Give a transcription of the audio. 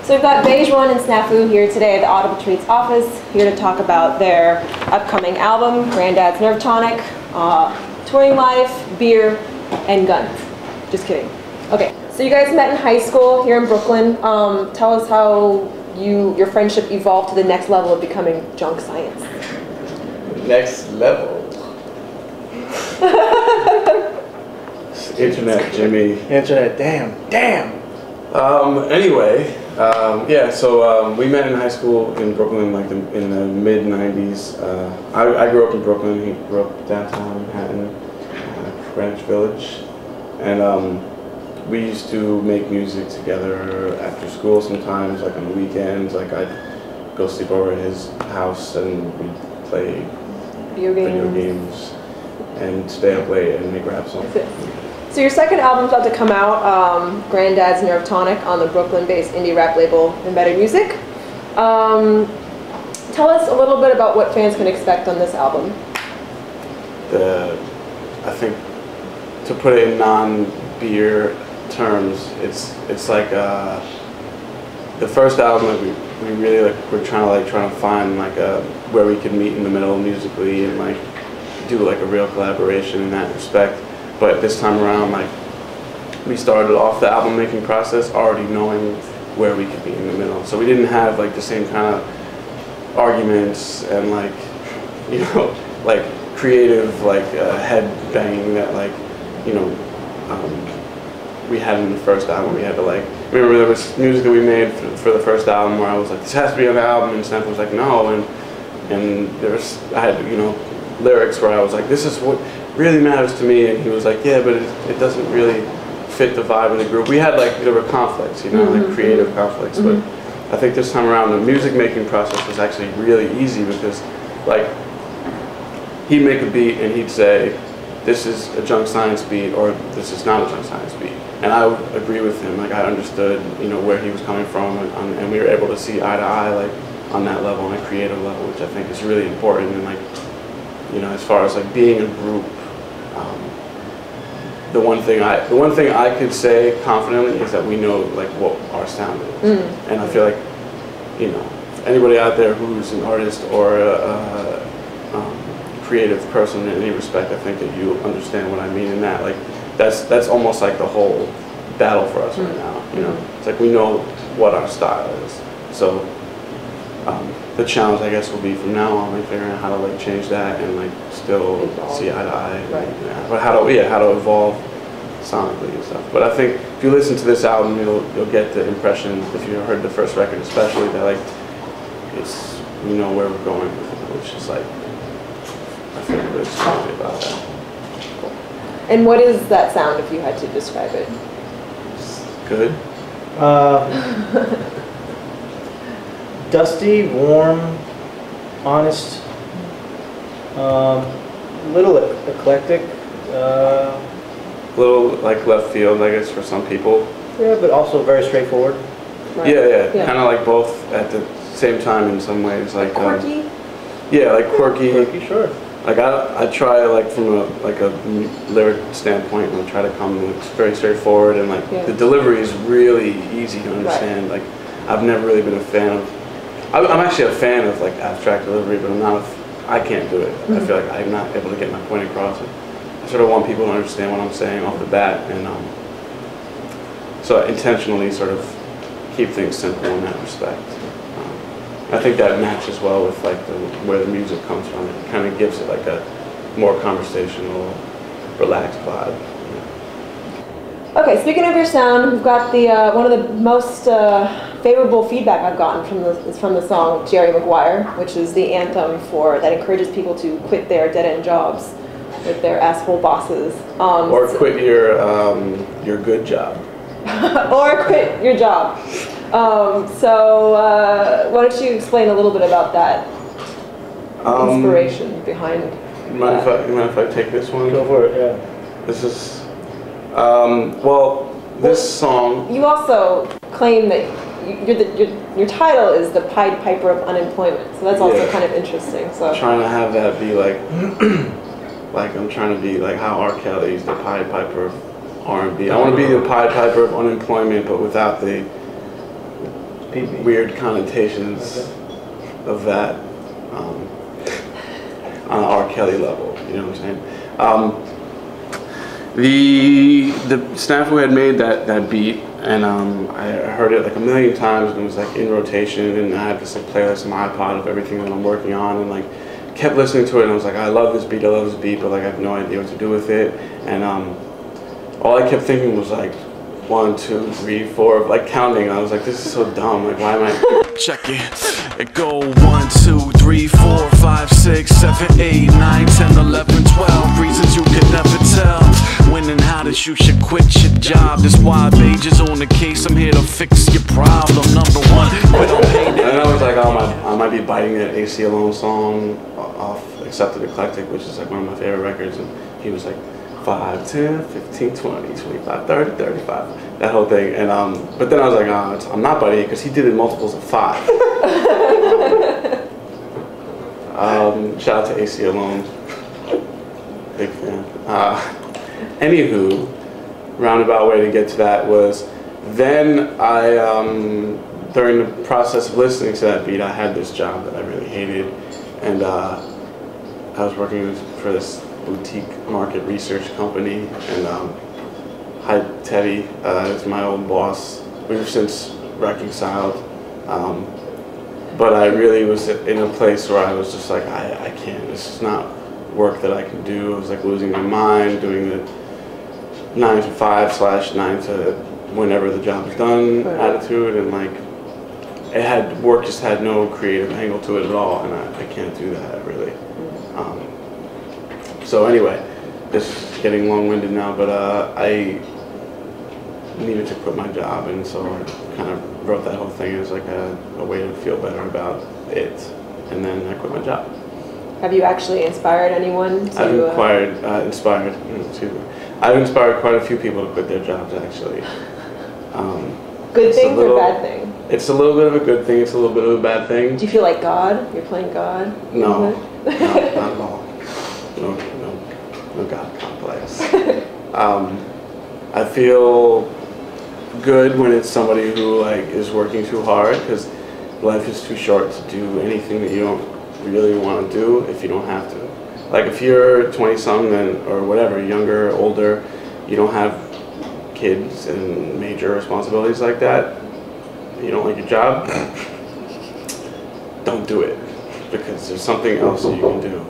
So we've got Baje One and Snafu here today at the Audible Treats office, here to talk about their upcoming album, Gran'Dad'sNerveTonic, touring life, beer, and guns. Just kidding. Okay, so you guys met in high school here in Brooklyn. Tell us how your friendship evolved to the next level of becoming junk science. Next level. Internet, Jimmy. Internet, damn. Anyway, yeah, so we met in high school in Brooklyn, like in the mid-90s. I grew up in Brooklyn. He grew up downtown Manhattan, Greenwich Village. And we used to make music together after school sometimes, like on the weekends. Like I'd go sleep over at his house and we'd play video games and stay up late and make rap songs. So your second album's about to come out, Gran'Dad'sNerveTonic, on the Brooklyn-based indie rap label Embedded Music. Tell us a little bit about what fans can expect on this album. I think, to put it in non-beer terms, it's like the first album that we really we're trying to find like where we could meet in the middle musically and like do like a real collaboration in that respect. But this time around, like, we started off the album making process already knowing where we could be in the middle. So we didn't have like the same kind of arguments and like, you know, like creative like head banging that like, you know, we had in the first album. We had to like, remember there was music that we made for the first album where I was like, this has to be on the album, and Snafu was like, no, and I had, you know, lyrics where I was like, this is what really matters to me, and he was like, yeah, but it doesn't really fit the vibe of the group. We had like, there were conflicts, you know, like creative conflicts, but I think this time around the music making process was actually really easy because like he'd make a beat and he'd say, this is a junk science beat or this is not a junk science beat, and I would agree with him. Like I understood, you know, where he was coming from, and we were able to see eye to eye like on that level, on a creative level, which I think is really important. And like, you know, as far as like being a group, the one thing I could say confidently is that we know like what our sound is, and I feel like, you know, anybody out there who's an artist or a creative person in any respect, I think that you understand what I mean in that. Like that's almost like the whole battle for us right now. You know, it's like we know what our style is, so. The challenge, I guess, will be from now on, like figuring out how to like change that and like still see eye to eye, right. But how to evolve sonically and stuff. But I think if you listen to this album, you'll get the impression, if you heard the first record especially, that like we know where we're going with it, which is like I feel really strongly about that. Cool. And what is that sound if you had to describe it? It's good. Dusty, warm, honest, little eclectic. Little like left field, I guess, for some people. Yeah, but also very straightforward. Right. Yeah. Kind of like both at the same time in some ways. Like quirky? Yeah, like quirky. Quirky, sure. Like I try like from a lyric standpoint, and I try to come very straightforward, and like the delivery is really easy to understand. Right. Like I've never really been a fan of. I'm actually a fan of like abstract delivery, but I can't do it. I feel like I'm not able to get my point across. I sort of want people to understand what I'm saying off the bat, and so I intentionally sort of keep things simple in that respect. I think that matches well with like where the music comes from. It kind of gives it like a more conversational, relaxed vibe. Okay, speaking of your sound, we've got the one of the most favorable feedback I've gotten from the song Jerry Maguire, which is the anthem that encourages people to quit their dead-end jobs with their asshole bosses. Or quit your good job. Or quit your job. So why don't you explain a little bit about that inspiration behind you mind if I take this one? Go for it, yeah. This is, this song... You also claim that your title is the Pied Piper of Unemployment, so that's also kind of interesting. So trying to have that be like, like I'm trying to be like how R. Kelly's the Pied Piper of R&B. I want to be the Pied Piper of unemployment, but without the PP. weird connotations of that on an R. Kelly level. You know what I'm saying? The Snafu had made that beat, and I heard it like a million times, and it was like in rotation, and I had this like playlist on my iPod of everything that I'm working on, and like kept listening to it, and I was like, I love this beat, but like I have no idea what to do with it, and all I kept thinking was like 1, 2, 3, 4, like counting, and I was like, this is so dumb, like why am I? Check it go 1, 2, 3, 4, 5, 6, 7, 8, 9, 10, 11, 12 reasons you could never tell when and how that you should quit your job. That's why Baje is on the case. I'm here to fix your problem. Number one, we don't pay And then I was like, oh, I might be biting that AC Alone song off Accepted Eclectic, which is like one of my favorite records, and he was like 5, 10, 15, 20, 25, 30, 35, that whole thing. And but then I was like, oh, I'm not biting it because he did it multiples of 5. Shout out to AC Alone, big fan. Anywho, roundabout way to get to that was, then I, during the process of listening to that beat, I had this job that I really hated, and I was working for this boutique market research company, and hi Teddy, is my old boss. We've since reconciled, but I really was in a place where I was just like, I can't, this is not work that I can do. I was like losing my mind, doing the 9 to 5 / 9 to whenever the job is done attitude, and like work just had no creative angle to it at all, and I can't do that really. So anyway, this is getting long-winded now, but I needed to quit my job, and so I kind of wrote that whole thing as like a way to feel better about it, and then I quit my job. Have you actually inspired anyone to? I've inspired quite a few people to quit their jobs, actually. Good thing or bad thing? It's a little bit of a good thing, it's a little bit of a bad thing. Do you feel like God? You're playing God? No, not at all. No God complex. I feel good when it's somebody who like is working too hard, because life is too short to do anything that you don't really want to do if you don't have to. Like if you're 20-something or whatever, younger, older, you don't have kids and major responsibilities like that, you don't like your job, don't do it, because there's something else that you can do.